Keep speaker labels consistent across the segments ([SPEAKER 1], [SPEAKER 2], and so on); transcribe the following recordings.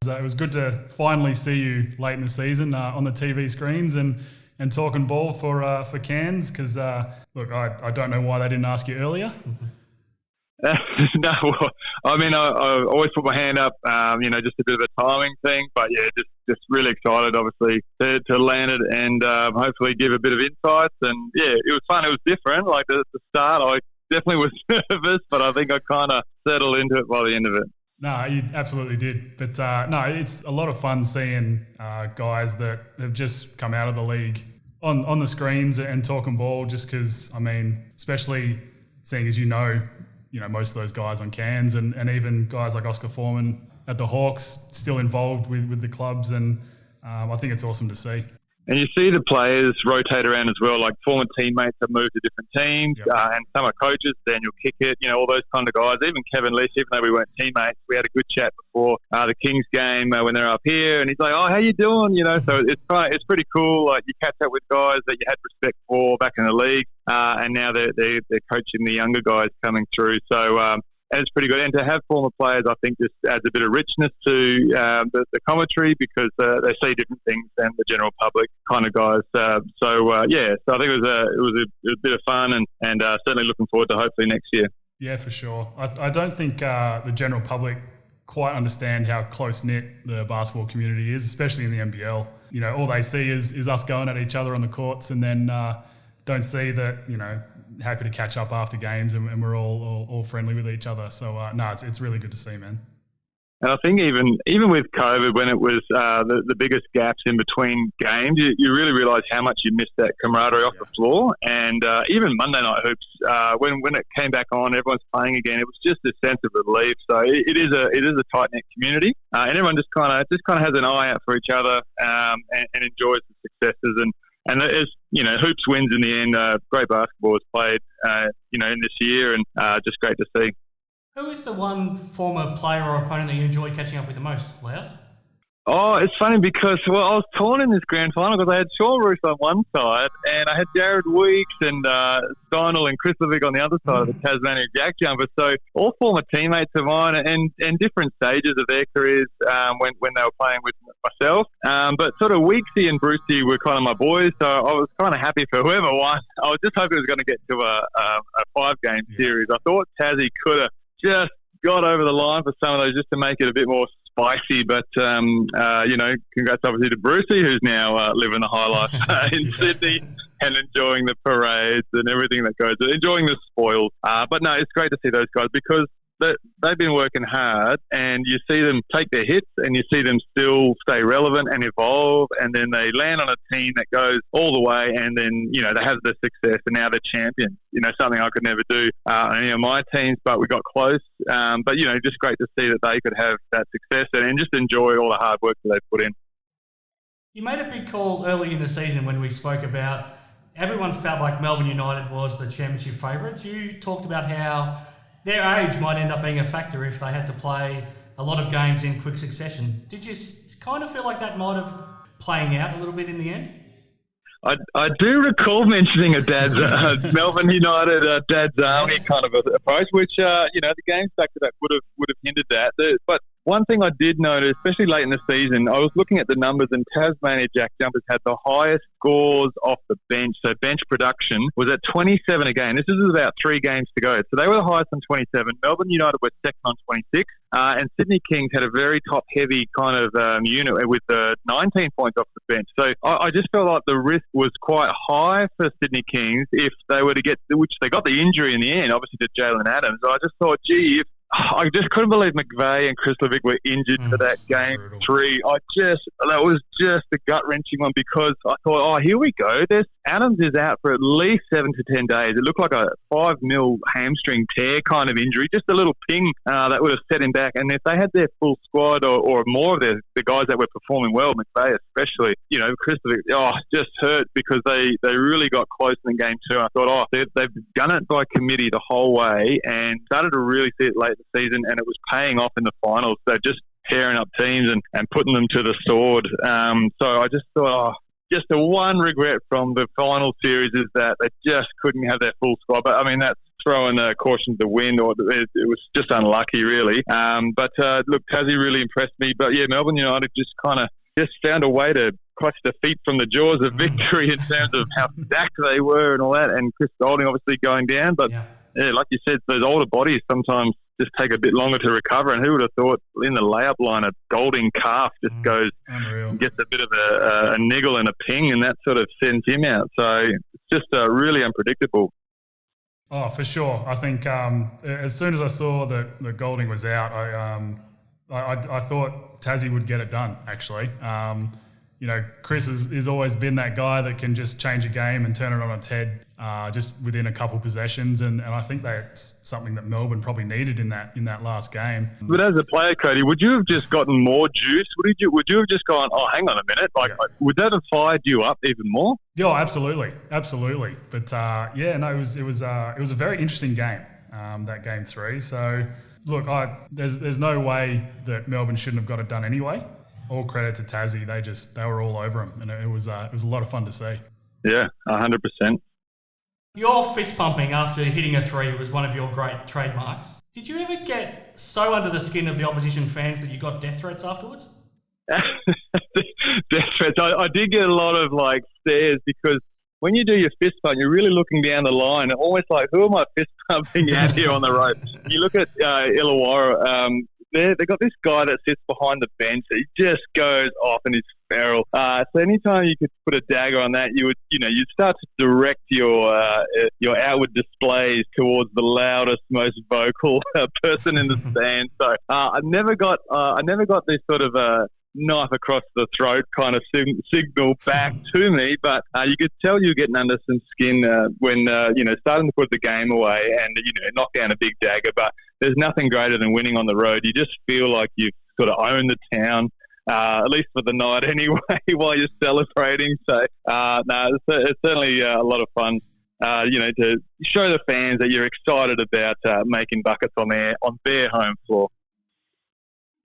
[SPEAKER 1] It was good to finally see you late in the season on the TV screens and talking ball for Cairns, because, look, I don't know why they didn't ask you earlier.
[SPEAKER 2] No, I mean, I always put my hand up, just a bit of a timing thing. But, yeah, just really excited, obviously, to land it and hopefully give a bit of insights. And, yeah, it was fun. It was different. Like, at the start, I definitely was nervous, but I think I kind of settled into it by the end of it.
[SPEAKER 1] No, you absolutely did. But, no, it's a lot of fun seeing guys that have just come out of the league on the screens and talking ball, just because, I mean, especially seeing as most of those guys on Cairns and even guys like Oscar Foreman at the Hawks still involved with the clubs, and I think it's awesome to see.
[SPEAKER 2] And you see the players rotate around as well, like former teammates have moved to different teams, and some are coaches, Daniel Kickett, all those kind of guys. Even Kevin Leach, even though we weren't teammates, we had a good chat before the Kings game when they're up here, and he's like, "Oh, how you doing?" So it's pretty cool. Like, you catch up with guys that you had respect for back in the league, and now they're coaching the younger guys coming through. So. And it's pretty good. And to have former players, I think, just adds a bit of richness to the commentary, because they see different things than the general public kind of guys. So I think it was a bit of fun, and certainly looking forward to hopefully next year.
[SPEAKER 1] Yeah, for sure. I don't think the general public quite understand how close-knit the basketball community is, especially in the NBL. All they see is us going at each other on the courts, and then don't see that, happy to catch up after games, and we're all friendly with each other. So it's really good to see, man.
[SPEAKER 2] And I think even with COVID, when it was the biggest gaps in between games, you really realise how much you missed that camaraderie off the floor. And even Monday Night Hoops, when it came back on, everyone's playing again. It was just a sense of relief. So it is a tight knit community, and everyone just kind of has an eye out for each other, and enjoys the successes. And as hoops wins in the end. Great basketball was played, in this year, and just great to see.
[SPEAKER 3] Who is the one former player or opponent that you enjoy catching up with the most, Laos?
[SPEAKER 2] Oh, it's funny because, I was torn in this grand final because I had Sean Roos on one side and I had Jared Weeks and Steinel and Chris Levick on the other side of the Tasmania JackJumpers. So all former teammates of mine and different stages of their careers when they were playing with myself. But sort of Weeksy and Brucey were kind of my boys, so I was kind of happy for whoever won. I was just hoping it was going to get to a 5-game series. I thought Tassie could have just got over the line for some of those just to make it a bit more spicy, but congrats obviously to Brucey, who's now living the high life in Sydney and enjoying the parades and everything that goes, enjoying the spoils. But no, it's great to see those guys because they've been working hard, and you see them take their hits and you see them still stay relevant and evolve, and then they land on a team that goes all the way, and then they have the success, and now they're champions. Something I could never do on any of my teams, but we got close. But just great to see that they could have that success and just enjoy all the hard work that they put in.
[SPEAKER 3] You made a big call early in the season when we spoke about everyone felt like Melbourne United was the championship favourites. You talked about how their age might end up being a factor if they had to play a lot of games in quick succession. Did you kind of feel like that might have playing out a little bit in the end?
[SPEAKER 2] I do recall mentioning a dad's Melbourne United dad's army kind of approach, which the games back to that would have hindered that. But one thing I did notice, especially late in the season, I was looking at the numbers, and Tasmania JackJumpers had the highest scores off the bench. So bench production was at 27 a game. This is about 3 games to go. So they were the highest on 27. Melbourne United were second on 26. And Sydney Kings had a very top-heavy kind of unit with 19 points off the bench. So I just felt like the risk was quite high for Sydney Kings if they were to get, which they got the injury in the end, obviously to Jalen Adams. I just thought, if I just couldn't believe McVeigh and Chris Levick were injured for that game
[SPEAKER 1] brutal.
[SPEAKER 2] 3. That was just a gut-wrenching one because I thought, here we go. Adams is out for at least 7 to 10 days. It looked like a 5 mil hamstring tear kind of injury, just a little ping that would have set him back. And if they had their full squad or more of the guys that were performing well, McVeigh especially, Chris Levick, just hurt because they really got close in game 2. I thought, they've done it by committee the whole way and started to really see it late in the season, and it was paying off in the finals. So just pairing up teams and putting them to the sword. So I just thought, just the one regret from the final series is that they just couldn't have their full squad. But I mean, that's throwing caution to the wind, or it was just unlucky, really. But look, Tassie really impressed me. But yeah, Melbourne United just found a way to crush defeat from the jaws of victory in terms of how stacked they were and all that. And Chris Golding obviously going down, but yeah, like you said, those older bodies sometimes just take a bit longer to recover. And who would have thought in the layup line a Golding calf just goes and gets a bit of a niggle and a ping, and that sort of sends him out. So it's just really unpredictable.
[SPEAKER 1] Oh, for sure. I think as soon as I saw that Golding was out, I thought Tassie would get it done, actually. Chris has always been that guy that can just change a game and turn it on its head just within a couple possessions, and I think that's something that Melbourne probably needed in that last game.
[SPEAKER 2] But as a player, Cody, would you have just gotten more juice? Would you have just gone, oh, hang on a minute, would that have fired you up even more?
[SPEAKER 1] Yeah, absolutely. But it was a very interesting game, that game 3. So look, there's no way that Melbourne shouldn't have got it done anyway. All credit to Tassie. They were all over him, and it was a lot of fun to see. Yeah, 100%.
[SPEAKER 3] Your fist pumping after hitting a 3 was one of your great trademarks. Did you ever get so under the skin of the opposition fans that you got death threats afterwards?
[SPEAKER 2] Death threats. I did get a lot of stares, because when you do your fist pump, you're really looking down the line, almost like, who am I fist pumping out here on the road? You look at Illawarra. They got this guy that sits behind the bench. He just goes off and he's feral. So anytime you could put a dagger on that, you'd start to direct your outward displays towards the loudest, most vocal person in the stand. So I never got this sort of knife across the throat kind of signal back to me, but you could tell you were getting under some skin when starting to put the game away and knock down a big dagger. But there's nothing greater than winning on the road. You just feel like you've sort of owned the town, at least for the night anyway, while you're celebrating. So it's certainly a lot of fun. To show the fans that you're excited about making buckets on their home floor.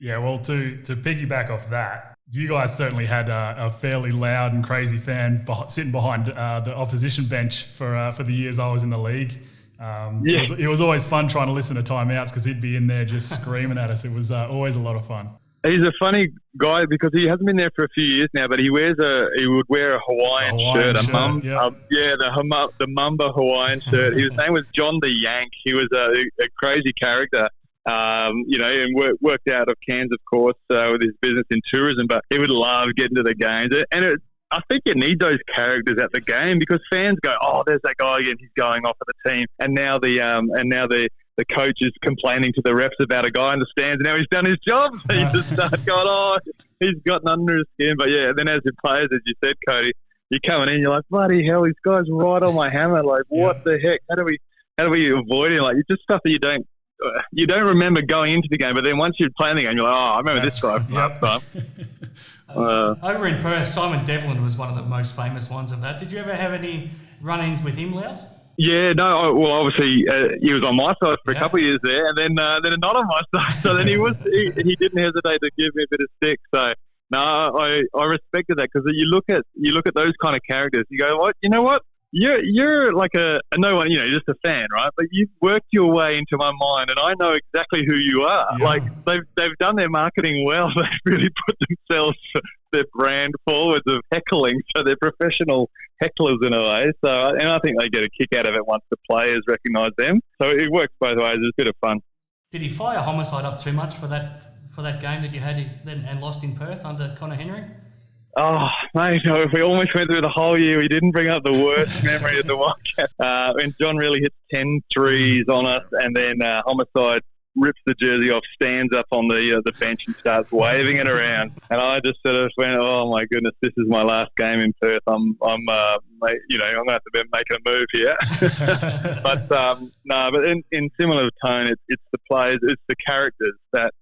[SPEAKER 1] Yeah, well, to piggyback off that, you guys certainly had a fairly loud and crazy fan sitting behind the opposition bench for the years I was in the league. It was always fun trying to listen to timeouts because he'd be in there just screaming at us. It was always a lot of fun.
[SPEAKER 2] He's a funny guy because he hasn't been there for a few years now, but he would wear a Hawaiian shirt, the Mamba Hawaiian shirt. His name was John the Yank. He was a crazy character. And worked out of Cairns, of course, with his business in tourism, but he would love getting to the games. And I think you need those characters at the game because fans go, oh, there's that guy again, he's going off of the team. And now the coach is complaining to the refs about a guy in the stands, and now he's done his job. So you just start going, oh, he's gotten under his skin. But yeah, then as the players, as you said, Cody, you're coming in, you're like, bloody hell, this guy's right on my hammer. Like, what the heck? How do we avoid him? Like, it's just stuff that you don't remember going into the game, but then once you're playing the game, you're like, oh, I remember this guy from last time.
[SPEAKER 3] Over in Perth, Simon Devlin was one of the most famous ones of that. Did you ever have any run-ins with him, Louse?
[SPEAKER 2] Yeah, no. Well, obviously, he was on my side for a couple of years there, and then not on my side. So then he didn't hesitate to give me a bit of stick. So no, I respected that because you look at those kind of characters, you go, what? You know what? You're like no one, just a fan, right? But you've worked your way into my mind, and I know exactly who you are. Yeah. Like they've done their marketing well. They've really put themselves, their brand forwards of heckling, so they're professional hecklers in a way. So, and I think they get a kick out of it once the players recognise them. So it works both ways. It's a bit of fun.
[SPEAKER 3] Did he fire Homicide up too much for that game that you had and lost in Perth under Connor Henry?
[SPEAKER 2] Oh, mate, we almost went through the whole year. We didn't bring up the worst memory of the Wildcats. When John really hits 10 threes on us, and then Homicide rips the jersey off, stands up on the bench and starts waving it around. And I just sort of went, oh, my goodness, this is my last game in Perth. I'm going to have to be making a move here. But in similar tone, it's the players, it's the characters that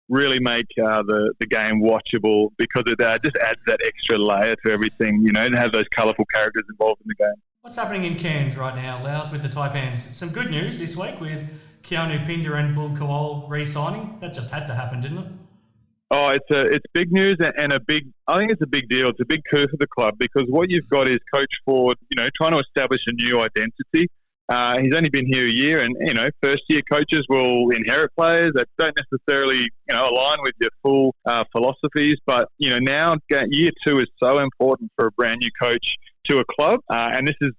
[SPEAKER 2] really make the game watchable because it just adds that extra layer to everything, and have those colourful characters involved in the game.
[SPEAKER 3] What's happening in Cairns right now, Louse, with the Taipans? Some good news this week with Keanu Pinder and Bull Kowal re-signing. That just had to happen, didn't it?
[SPEAKER 2] Oh, it's big news and I think it's a big deal. It's a big coup for the club because what you've got is Coach Ford, trying to establish a new identity. He's only been here a year, and first-year coaches will inherit players that don't necessarily align with your full philosophies. But now year 2 is so important for a brand new coach to a club, and this is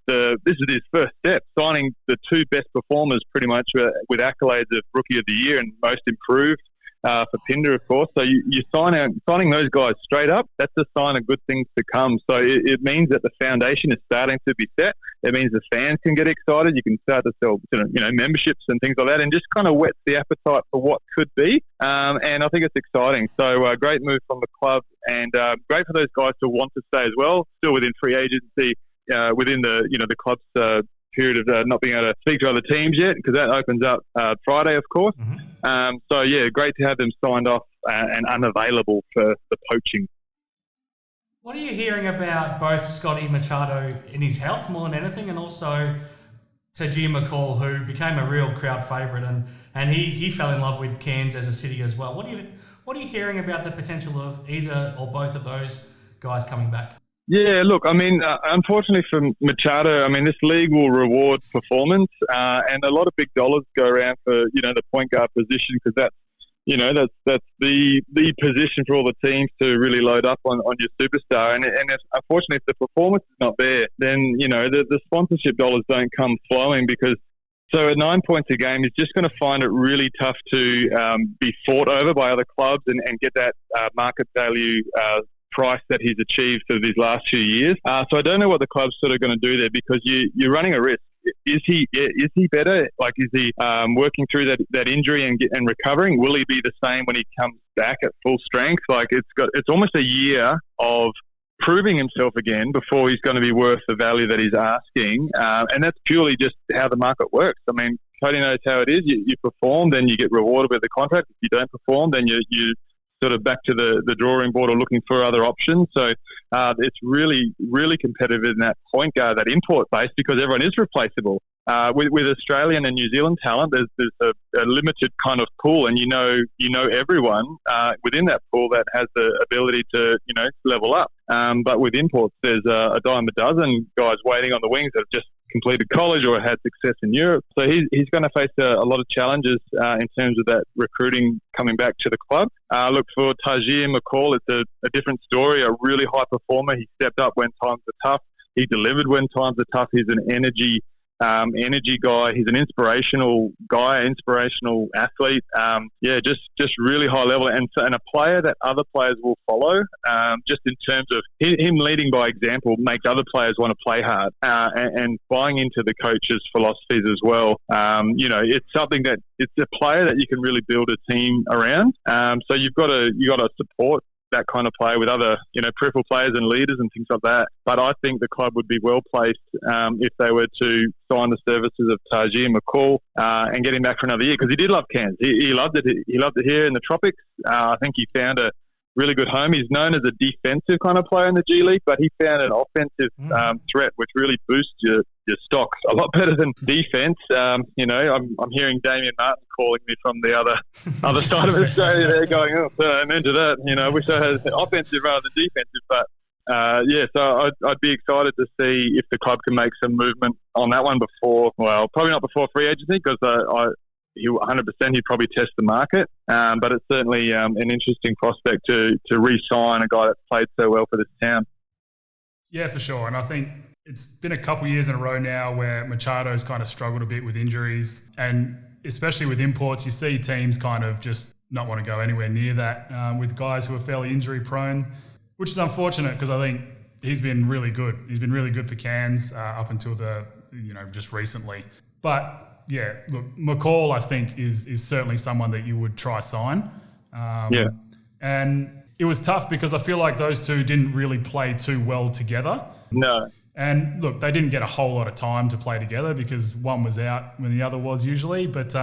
[SPEAKER 2] his first step, signing the 2 best performers pretty much with accolades of Rookie of the Year and Most Improved. For Pinder, of course. So you're signing those guys straight up. That's a sign of good things to come. So it means that the foundation is starting to be set. It means the fans can get excited. You can start to sell, memberships and things like that, and just kind of whets the appetite for what could be. And I think it's exciting. So great move from the club, and great for those guys to want to stay as well. Still within free agency, within the club's period of not being able to speak to other teams yet, because that opens up Friday, of course. Mm-hmm. So, yeah, great to have them signed off and unavailable for the poaching.
[SPEAKER 3] What are you hearing about both Scotty Machado in his health more than anything, and also Tahjere McCall, who became a real crowd favourite, and he fell in love with Cairns as a city as well. What are you hearing about the potential of either or both of those guys coming back?
[SPEAKER 2] Yeah, look, I mean, unfortunately for Machado, I mean, this league will reward performance, and a lot of big dollars go around for, the point guard position, because that's the position for all the teams to really load up on your superstar. And if, unfortunately, if the performance is not there, then, the sponsorship dollars don't come flowing, because so at 9 points a game, he's just going to find it really tough to be fought over by other clubs and get that market value price that he's achieved for these last few years. So I don't know what the club's sort of going to do there, because you're running a risk. Is he better? Like, is he working through that injury and recovering? Will he be the same when he comes back at full strength? Like, it's almost a year of proving himself again before he's going to be worth the value that he's asking. And that's purely just how the market works. I mean, Cody knows how it is. You perform, then you get rewarded with the contract. If you don't perform, then you sort of back to the drawing board or looking for other options. So it's really, really competitive in that point guard, that import base, because everyone is replaceable. With Australian and New Zealand talent, there's a limited kind of pool, and you know everyone within that pool that has the ability to level up. But with imports, there's a dime a dozen guys waiting on the wings that have just completed college or had success in Europe. So he's going to face a lot of challenges in terms of that recruiting coming back to the club. Look, for Tahjere McCall, it's a different story, a really high performer. He stepped up when times are tough. He delivered when times are tough. He's an energy guy. He's an inspirational guy, inspirational athlete. Just really high level, and a player that other players will follow. Just in terms of him leading by example, makes other players want to play hard, and buying into the coach's philosophies as well. It's something that it's a player that you can really build a team around. So you got to support that kind of player with other, peripheral players and leaders and things like that. But I think the club would be well placed if they were to sign the services of Tahjere McCall and get him back for another year, because he did love Cairns. He loved it. He loved it here in the tropics. I think he found a really good home. He's known as a defensive kind of player in the G League, but he found an offensive threat, which really boosts your stocks a lot better than defense. I'm hearing Damien Martin calling me from the other side of Australia. They're going, I'm into that. I wish I had offensive rather than defensive. But so I'd be excited to see if the club can make some movement on that one probably not before free agency, because 100% he'd probably test the market. But it's certainly an interesting prospect to re-sign a guy that's played so well for this town.
[SPEAKER 1] Yeah, for sure. And I think it's been a couple of years in a row now where Machado's kind of struggled a bit with injuries, and especially with imports, you see teams kind of just not want to go anywhere near that with guys who are fairly injury prone, which is unfortunate, because I think he's been really good. He's been really good for Cairns up until just recently. But yeah, look, McCall, I think, is certainly someone that you would try sign. And it was tough because I feel like those two didn't really play too well together.
[SPEAKER 2] No.
[SPEAKER 1] And look, they didn't get a whole lot of time to play together because one was out when the other was usually. But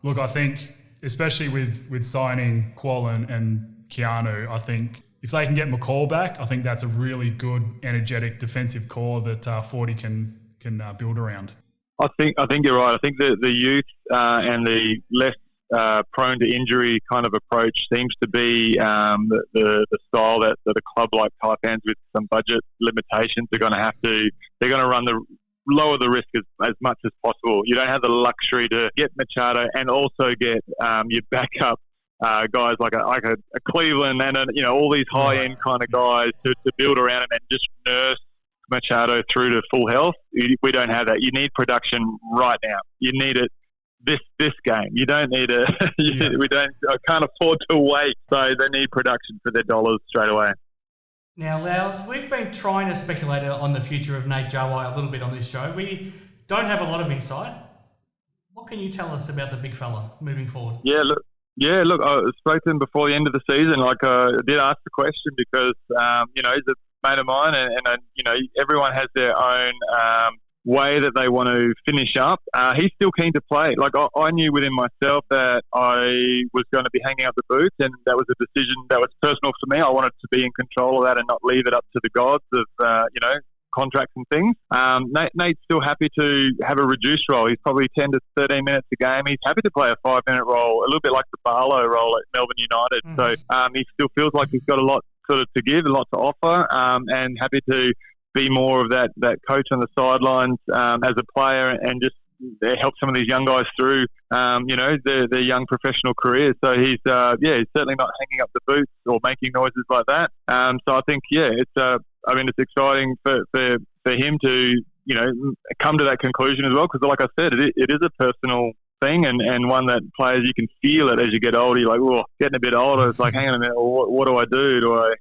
[SPEAKER 1] look, I think especially with signing Quollen and Keanu, I think if they can get McCall back, I think that's a really good, energetic defensive core that 40 can build around.
[SPEAKER 2] I think you're right. I think the youth and the less prone to injury kind of approach seems to be the style that a club like Taipans with some budget limitations are going to have to. They're going to run lower the risk as much as possible. You don't have the luxury to get Machado and also get your backup guys like a Cleveland and all these high end kind of guys to build around him and just nurse Machado through to full health. We don't have that. You need production right now. You need it this game. You don't need it. I can't afford to wait. So they need production for their dollars straight away.
[SPEAKER 3] Now, Loughs, we've been trying to speculate on the future of Nate Jawai a little bit on this show. We don't have a lot of insight. What can you tell us about the big fella moving forward?
[SPEAKER 2] Yeah, look, I spoke to him before the end of the season. I did ask the question because, he's a mate of mine and everyone has their own way that they want to finish up. He's still keen to play. Like, I knew within myself that I was going to be hanging up the boots, and that was a decision that was personal for me. I wanted to be in control of that and not leave it up to the gods of, contracts and things. Nate's still happy to have a reduced role. He's probably 10 to 13 minutes a game. He's happy to play a 5-minute role, a little bit like the Barlow role at Melbourne United. So he still feels like he's got a lot sort of to give, a lot to offer, and happy to be more of that coach on the sidelines as a player and just help some of these young guys through, their young professional careers. So he's certainly not hanging up the boots or making noises like that. So I think, it's exciting for him to, come to that conclusion as well. Because like I said, it is a personal thing and one that players, you can feel it as you get older. You're like, getting a bit older. It's like, hang on a minute, what do I do? Do I,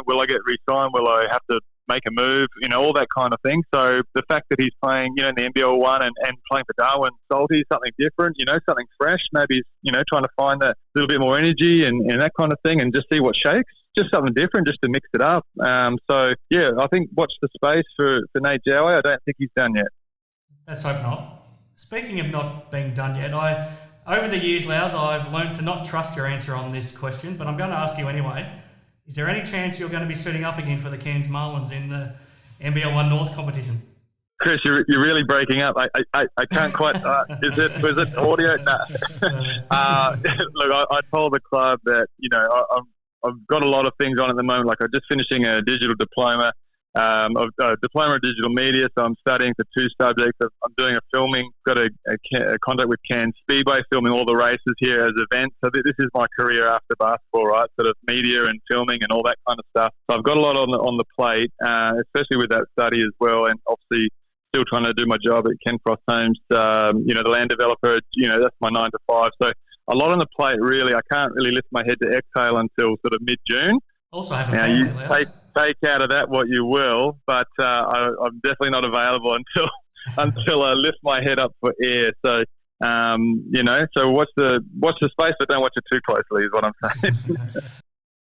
[SPEAKER 2] will I get re-signed? Will I have to make a move, all that kind of thing. So the fact that he's playing, in the NBL1 and playing for Darwin, Salty, something different, something fresh, maybe, trying to find that little bit more energy and that kind of thing and just see what shakes. Just something different, just to mix it up. I think watch the space for Nate Jawai. I don't think he's done yet.
[SPEAKER 3] Let's hope not. Speaking of not being done yet, over the years, Loughs, I've learned to not trust your answer on this question, but I'm going to ask you anyway. Is there any chance you're going to be suiting up again for the Cairns Marlins in the NBL1 North competition?
[SPEAKER 2] Chris, you're really breaking up. I can't quite. Was it audio? No. Look, I told the club that I've got a lot of things on at the moment. Like I'm just finishing a digital diploma, diploma of digital media. So I'm studying for 2 subjects. I'm doing a filming. Got a contract with Cairns Speedway, filming all the races here as events. So this is my career after basketball, right? Sort of media and filming and all that kind of stuff. So I've got a lot on the plate, especially with that study as well. And obviously still trying to do my job at Ken Frost Homes, the land developer. That's my 9 to 5. So a lot on the plate, really. I can't really lift my head to exhale until sort of mid-June.
[SPEAKER 3] Also have a family,
[SPEAKER 2] take out of that what you will, but I'm definitely not available until I lift my head up for air. So, so watch the space, but don't watch it too closely is what I'm saying.